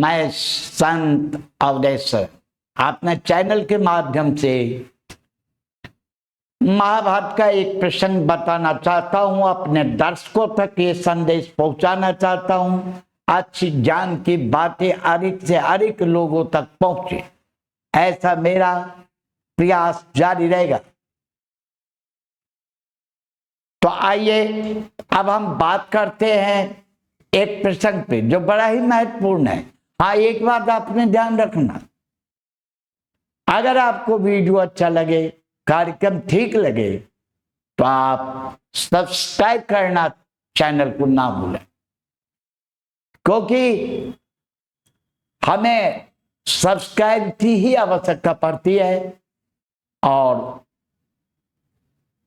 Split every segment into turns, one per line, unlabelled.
मैं संत अवधेश्वर अपने चैनल के माध्यम से महाभारत का एक प्रसंग बताना चाहता हूं, अपने दर्शकों तक ये संदेश पहुंचाना चाहता हूं। अच्छी ज्ञान की बातें अधिक से अधिक लोगों तक पहुंचे, ऐसा मेरा प्रयास जारी रहेगा। तो आइए अब हम बात करते हैं एक प्रसंग पे जो बड़ा ही महत्वपूर्ण है। हाँ, एक बात आपने ध्यान रखना, अगर आपको वीडियो अच्छा लगे, कार्यक्रम ठीक लगे, तो आप सब्सक्राइब करना चैनल को ना भूलें, क्योंकि हमें सब्सक्राइब की ही आवश्यकता पड़ती है। और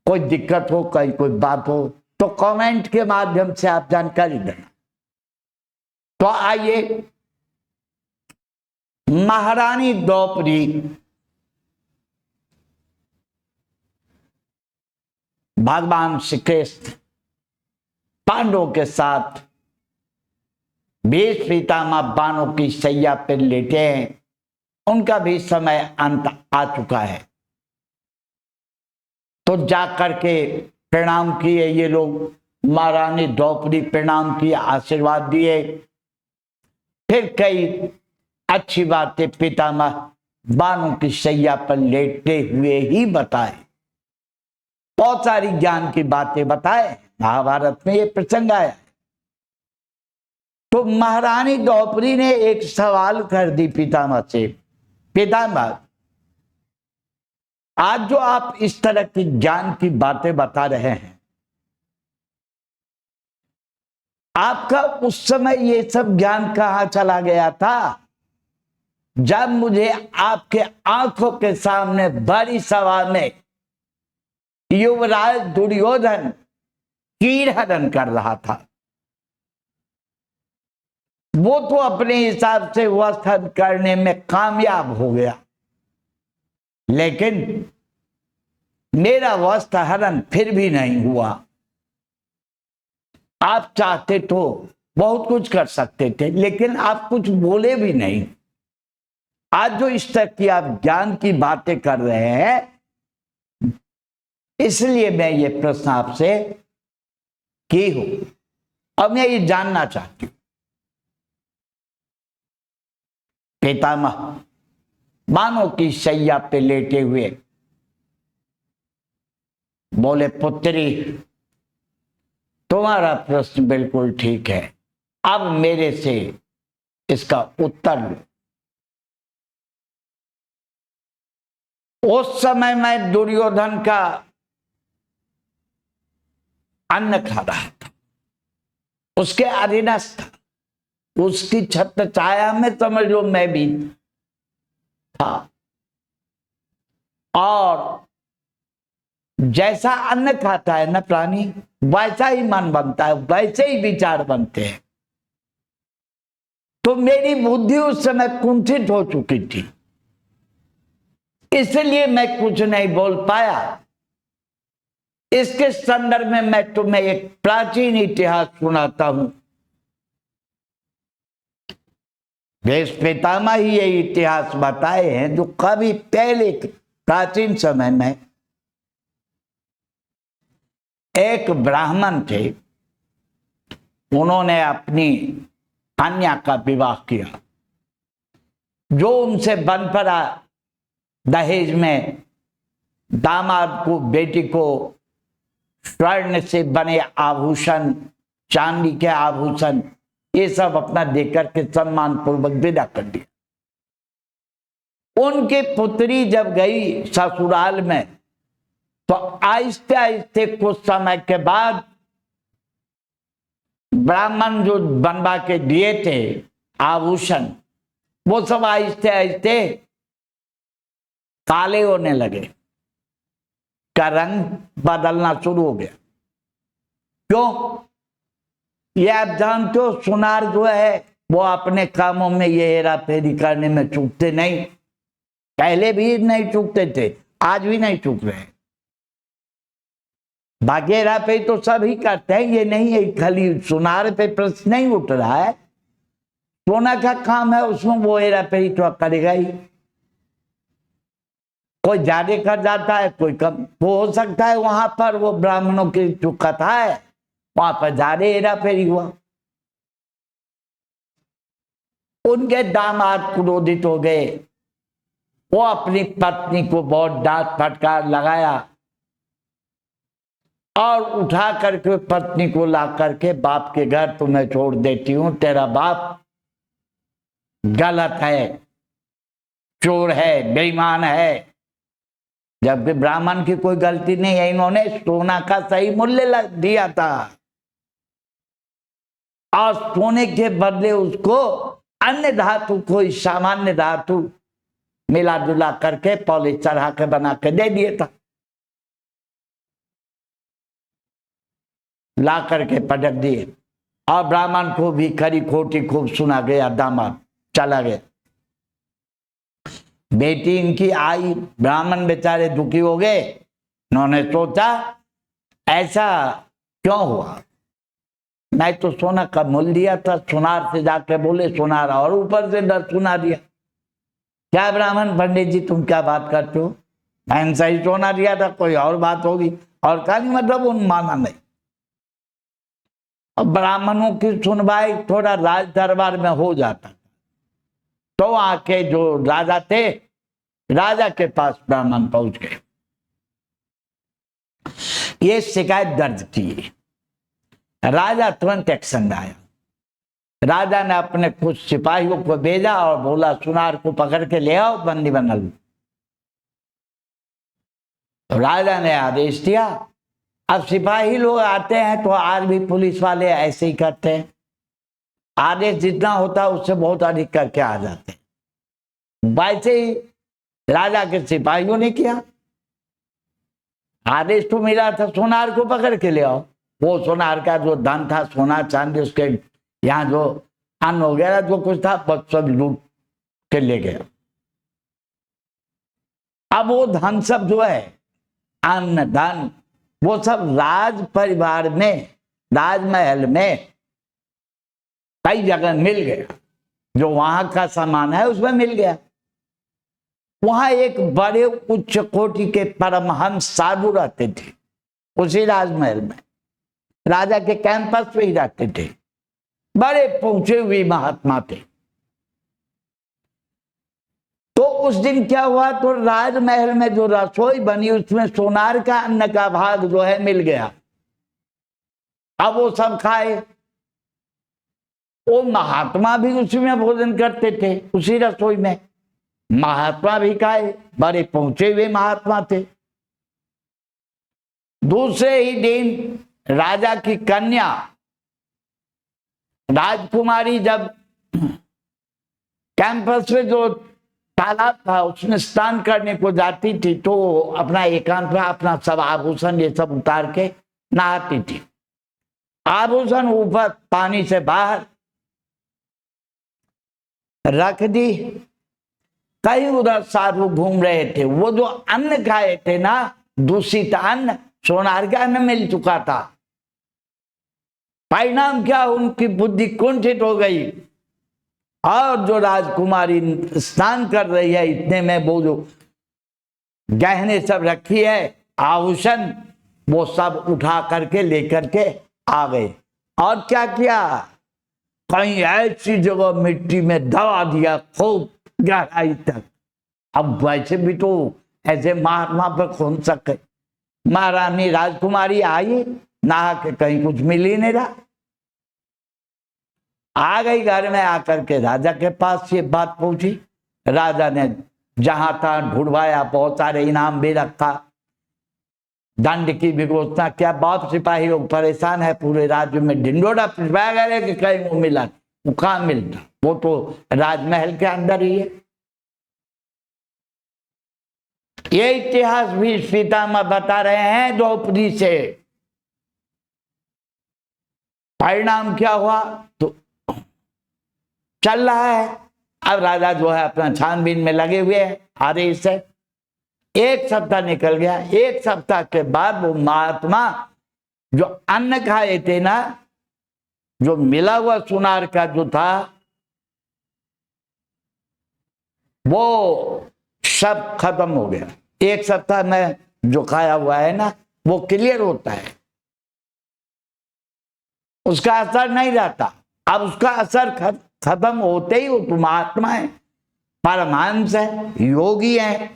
कोई दिक्कत हो, कोई बात हो तो कमेंट के माध्यम से आप जानकारी देना। तो आइए, महारानी द्रौपदी भगवान श्री कृष्ण पांडवों के साथ भीष्म पितामह बाणों की सैया पर लेटे हैं। उनका भी समय अंत आ चुका है। तो जाकर के प्रणाम किए ये लोग, महारानी द्रौपदी प्रणाम किए, आशीर्वाद दिए। फिर कई अच्छी बातें पितामह बाणों की सैया पर लेटते हुए ही बताए। बहुत सारी ज्ञान की बातें बताए, महाभारत में ये प्रसंग आया। तो महारानी द्रौपदी ने एक सवाल कर दी पितामह से, पितामह आज जो आप इस तरह की ज्ञान की बातें बता रहे हैं, आपका उस समय ये सब ज्ञान कहां चला गया था, जब मुझे आपके आंखों के सामने बड़ी सभा में युवराज दुर्योधन कीड़हरण कर रहा था। वो तो अपने हिसाब से वस्त्र करने में कामयाब हो गया, लेकिन मेरा वस्त्र हरण फिर भी नहीं हुआ। आप चाहते तो बहुत कुछ कर सकते थे, लेकिन आप कुछ बोले भी नहीं। आज जो इस तरह की आप ज्ञान की बातें कर रहे हैं, इसलिए मैं ये प्रश्न आपसे की हूं। अब मैं ये जानना चाहती हूं, पितामह बाणों की शैया पे लेटे हुए बोले, पुत्री तुम्हारा प्रश्न बिल्कुल ठीक है, अब मेरे से इसका उत्तर लो। उस समय मैं दुर्योधन का अन्न खा रहा था, उसके अधीनस्थ था, उसकी छत्र छाया में समझ लो मैं भी था। और जैसा अन्न खाता है ना प्राणी, वैसा ही मन बनता है, वैसे ही विचार बनते हैं। तो मेरी बुद्धि उस समय कुंठित हो चुकी थी, इसलिए मैं कुछ नहीं बोल पाया। इसके संदर्भ में मैं तुम्हें एक प्राचीन इतिहास सुनाता हूं। भीष्म पितामह ही ये इतिहास बताए हैं, जो कभी पहले प्राचीन समय में एक ब्राह्मण थे, उन्होंने अपनी कन्या का विवाह किया। जो उनसे बन पड़ा, दहेज में दामाद को, बेटी को स्वर्ण से बने आभूषण, चांदी के आभूषण, ये सब अपना देकर के सम्मान पूर्वक विदा कर दिया। उनकी पुत्री जब गई ससुराल में, तो आहिस्ते आहिस्ते कुछ समय के बाद ब्राह्मण जो बनवा के दिए थे आभूषण, वो सब आहिस्ते आहिस्ते काले होने लगे, का रंग बदलना शुरू हो गया। क्यों? ये आप जानते हो, सुनार जो है वो अपने कामों में ये हेरा फेरी करने में चूकते नहीं। पहले भी नहीं चूकते थे, आज भी नहीं चूक रहे। बाकी हेरा फेरी तो सभी करते हैं, ये नहीं है खाली सुनार पे प्रश्न नहीं उठ रहा है। सोना का काम है, उसमें वो हेरा फेरी तो करेगा ही। कोई ज्यादा कर जाता है, कोई कम। वो हो सकता है वहां पर वो ब्राह्मणों की जो कथा है वहां पर ज्यादा हेरा फेरी हुआ। उनके दामाद क्रोधित हो गए, वो अपनी पत्नी को बहुत डांट फटकार लगाया और उठा करके पत्नी को ला करके बाप के घर तुम्हें छोड़ देती हूं, तेरा बाप गलत है, चोर है, बेईमान है। जबकि ब्राह्मण की कोई गलती नहीं है, इन्होंने सोना का सही मूल्य दिया था और सोने के बदले उसको अन्य धातु, कोई सामान्य धातु मिला जुला करके पॉलिश चढ़ा के बना के दे दिया था। ला करके पटक दिए और ब्राह्मण को भी खरी खोटी खूब सुना गया। दामाद चला गया। बेटी इनकी आई, ब्राह्मण बेचारे दुखी हो गए। उन्होंने सोचा ऐसा क्यों हुआ, मैं तो सोना का मूल्य दिया था। सुनार से जाके बोले सोनार, और ऊपर से डर सुना दिया। क्या ब्राह्मण पंडित जी तुम क्या बात करते हो, मैंने सही सोना दिया था, कोई और बात होगी। और का मतलब उन माना नहीं। अब ब्राह्मणों की सुनवाई थोड़ा राज दरबार में हो जाता, तो आके जो राजा थे, राजा के पास ब्राह्मण पहुंच गए, ये शिकायत दर्ज की। राजा तुरंत एक्शन में आया। राजा ने अपने कुछ सिपाहियों को भेजा और बोला सुनार को पकड़ के ले आओ, बंदी बना लो। तो राजा ने आदेश दिया। अब सिपाही लोग आते हैं तो आज भी पुलिस वाले ऐसे ही करते हैं, आदेश जितना होता है उससे बहुत अधिक करके आ जाते हैं। वैसे ही राजा के सिपाहियों ने किया। आदेश तो मिला था सोनार को पकड़ के ले आओ। वो सोनार का जो धन था, सोना चांदी, उसके यहाँ जो अन्न वगैरह जो कुछ था, बस सब लूट के ले गया। अब वो धन सब जो है, अन्न धन, वो सब राज परिवार में, राजमहल में कई जगह मिल गया। जो वहां का सामान है उसमें मिल गया। वहां एक बड़े उच्च कोटि के परमहंस साधु रहते थे उसी राजमहल में, राजा के कैंपस पे ही रहते थे। बड़े पहुंचे हुए महात्मा थे। तो उस दिन क्या हुआ, तो राजमहल में जो रसोई बनी उसमें सोनार का अन्न का भाग जो है मिल गया। अब वो सब खाए। वो महात्मा भी उसी में भोजन करते थे, उसी रसोई में। महात्मा भी खाए, बड़े पहुंचे हुए महात्मा थे। दूसरे ही दिन राजा की कन्या राजकुमारी जब कैंपस में जो तालाब था उसमें स्नान करने को जाती थी, तो अपना एकांत में अपना सब आभूषण ये सब उतार के नहाती थी। आभूषण ऊपर पानी से बाहर रख दी। कहीं उधर साधु घूम रहे थे। वो जो अन्न खाए थे ना, दूषित अन्न, सोनार का अन्न मिल चुका था। परिणाम क्या, उनकी बुद्धि कुंठित हो गई। और जो राजकुमारी स्नान कर रही है, इतने में वो जो गहने सब रखी है, आभूषण, वो सब उठा करके लेकर के आ गए। और क्या किया, कहीं ऐसी जगह मिट्टी में दबा दिया खूब गहराई तक। अब वैसे भी तो ऐसे महात्मा पर खोल सके। महारानी राजकुमारी आई, नहा के कहीं कुछ मिल ही नहीं रहा। आ गई घर में, आकर के राजा के पास ये बात पहुंची। राजा ने जहां था ढूंढवाया, बहुत सारे इनाम भी रखा, दंड की भी घोषणा किया। बहुत सिपाही लोग परेशान है, पूरे राज्य में ढिंडोरा पिटवाया गया कि कहीं वो मिला। वो कहाँ मिलता, वो तो राजमहल के अंदर ही है। ये इतिहास भी पितामह बता रहे हैं द्रौपदी से। परिणाम क्या हुआ, तो चल रहा है। अब राजा जो है अपना छानबीन में लगे हुए हैं आदेश से। एक सप्ताह निकल गया। एक सप्ताह के बाद वो महात्मा जो अन्न खाए थे ना, जो मिला हुआ सुनार का जो था, वो सब खत्म हो गया। 1 सप्ताह में जो खाया हुआ है ना वो क्लियर होता है, उसका असर नहीं रहता। अब उसका असर खत्म होते ही वो तुम आत्मा है, परमांश है, योगी है,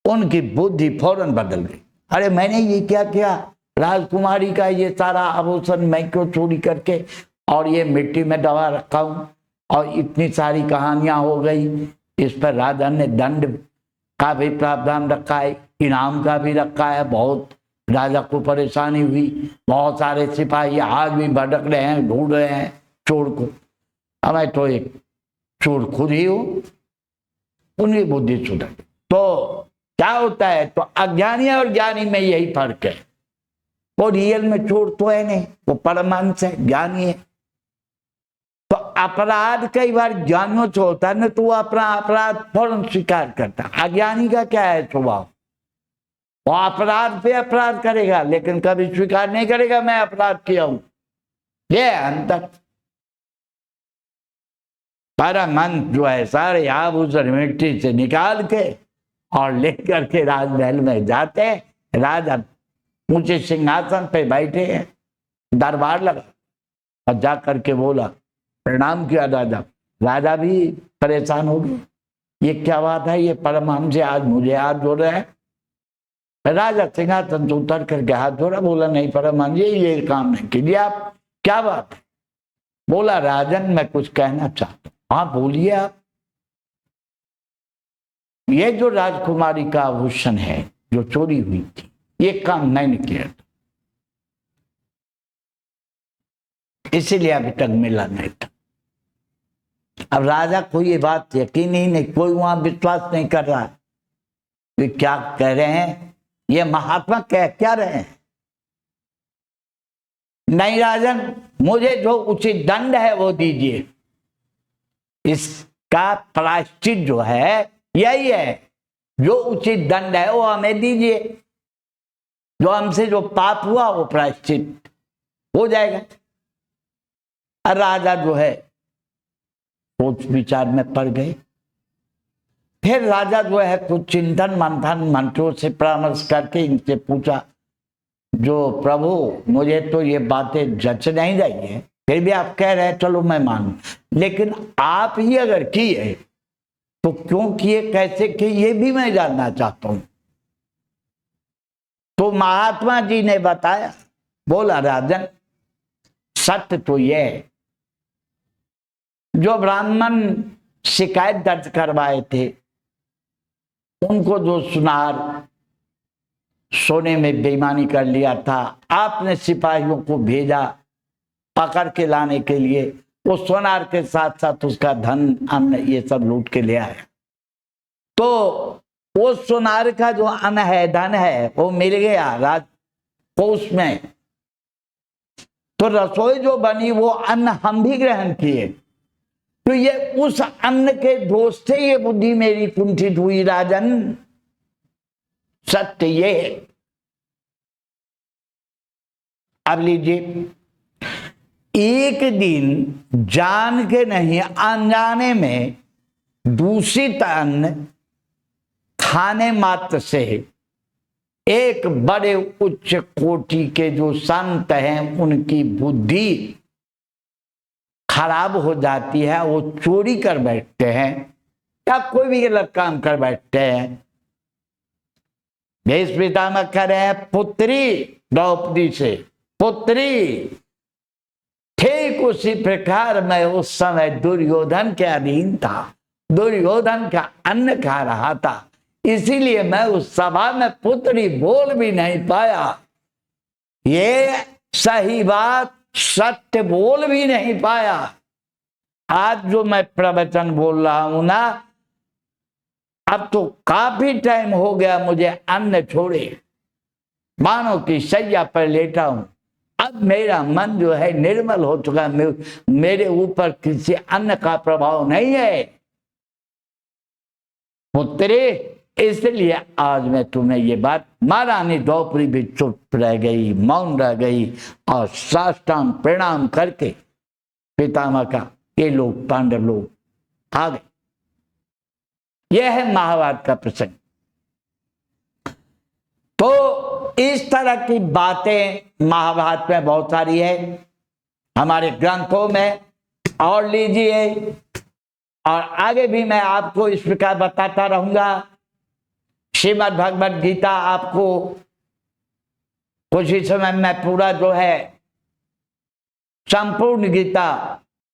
उनकी बुद्धि फौरन बदल गई। अरे मैंने ये क्या किया, राजकुमारी का ये सारा आभूषण मैं क्यों चोरी करके और ये मिट्टी में दबा रखा हूं, और इतनी सारी कहानियां हो गई। इस पर राजा ने दंड का भी प्रावधान रखा है, इनाम का भी रखा है। बहुत राजा को परेशानी हुई, बहुत सारे सिपाही आज भी भटक रहे हैं, ढूंढ रहे हैं चोर को। अब मैं तो एक चोर खुद ही हूं, उनकी बुद्धि सुधर। तो क्या होता है, तो अज्ञानी और ज्ञानी में यही फर्क है। वो रियल में चोर तो है नहीं, वो परमांश है, ज्ञानी है। तो अपराध कई बार ज्ञानियों से होता है ना, तो वो अपना अपराध फौरन स्वीकार करता है। अज्ञानी का क्या है स्वभाव, वो अपराध पे अपराध करेगा लेकिन कभी स्वीकार नहीं करेगा मैं अपराध किया हूं। ये अंतर। परमांश जो है सारे आभूषण मिट्टी से निकाल के और लेकर के राजमहल में जाते हैं। राजा ऊंचे सिंहासन पे बैठे हैं, दरबार लगा, और जा करके बोला, प्रणाम किया राजा। राजा भी परेशान हो गए, ये क्या बात है, ये परमांश से आज मुझे हाथ जोड़ रहा है। राजा सिंहासन से उतर करके हाथ जोड़ा, बोला नहीं परमांश ये काम नहीं कीजिए आप, क्या बात है। बोला राजन मैं कुछ कहना चाहता हूं। हाँ बोलिए आप। ये जो राजकुमारी का आभूषण है जो चोरी हुई थी, ये काम मैंने किया था, इसीलिए अभी तक मिला नहीं था। अब राजा को ये बात यकीन ही नहीं, कोई वहां विश्वास नहीं कर रहा है। वे क्या कह रहे हैं, ये महात्मा कह क्या रहे हैं। नहीं राजन, मुझे जो उचित दंड है वो दीजिए, इसका प्रायश्चित जो है यही है, जो उचित दंड है वो हमें दीजिए, जो हमसे जो पाप हुआ वो प्रायश्चित हो जाएगा। और राजा जो है सोच विचार में पड़ गए। फिर राजा जो है कुछ चिंतन मंथन मंत्रों से परामर्श करके इनसे पूछा, जो प्रभु मुझे तो ये बातें जच नहीं रही है, फिर भी आप कह रहे हैं चलो मैं मानूं, लेकिन आप ही अगर किए तो क्यों किए, कैसे किए, ये भी मैं जानना चाहता हूं। तो महात्मा जी ने बताया, बोला राजन सत्य तो ये है, जो ब्राह्मण शिकायत दर्ज करवाए थे उनको जो सुनार सोने में बेईमानी कर लिया था, आपने सिपाहियों को भेजा पकड़ के लाने के लिए, वो सोनार के साथ साथ उसका धन अन्न ये सब लूट के ले आया। तो वो सोनार का जो अन्न है, धन है, वो मिल गया राज को उसमें। तो रसोई जो बनी वो अन्न हम भी ग्रहण किए, तो ये उस अन्न के दोष से ये बुद्धि मेरी कुंठित हुई राजन, सत्य ये है। अब लीजिए, एक दिन जान के नहीं अनजाने में दूषित अन्न खाने मात्र से एक बड़े उच्च कोटि के जो संत हैं उनकी बुद्धि खराब हो जाती है, वो चोरी कर बैठते हैं या कोई भी गलत काम कर बैठते हैं। भीष्म पितामह कह रहे हैं पुत्री द्रौपदी से, पुत्री ठीक उसी प्रकार मैं उस समय दुर्योधन के अधीन था, दुर्योधन का अन्न खा रहा था, इसीलिए मैं उस सभा में पुत्री बोल भी नहीं पाया। ये सही बात, सत्य बोल भी नहीं पाया। आज जो मैं प्रवचन बोल रहा हूं ना, अब तो काफी टाइम हो गया मुझे अन्न छोड़े, मानो कि शैया पर लेटा हूं। अब मेरा मन जो है निर्मल हो चुका, मेरे ऊपर किसी अन्न का प्रभाव नहीं है पुत्री। इसलिए आज मैं तुम्हें ये बात, महारानी द्रौपदी भी चुप रह गई, मौन रह गई और साष्टांग प्रणाम करके पितामह का, ये लोग पांडव लोग आ गए। यह है महाभारत का प्रसंग। तो इस तरह की बातें महाभारत में बहुत सारी है, हमारे ग्रंथों में और लीजिए, और आगे भी मैं आपको इस प्रकार बताता रहूंगा। श्रीमद् भगवद गीता आपको कुछ ही समय में पूरा जो है संपूर्ण गीता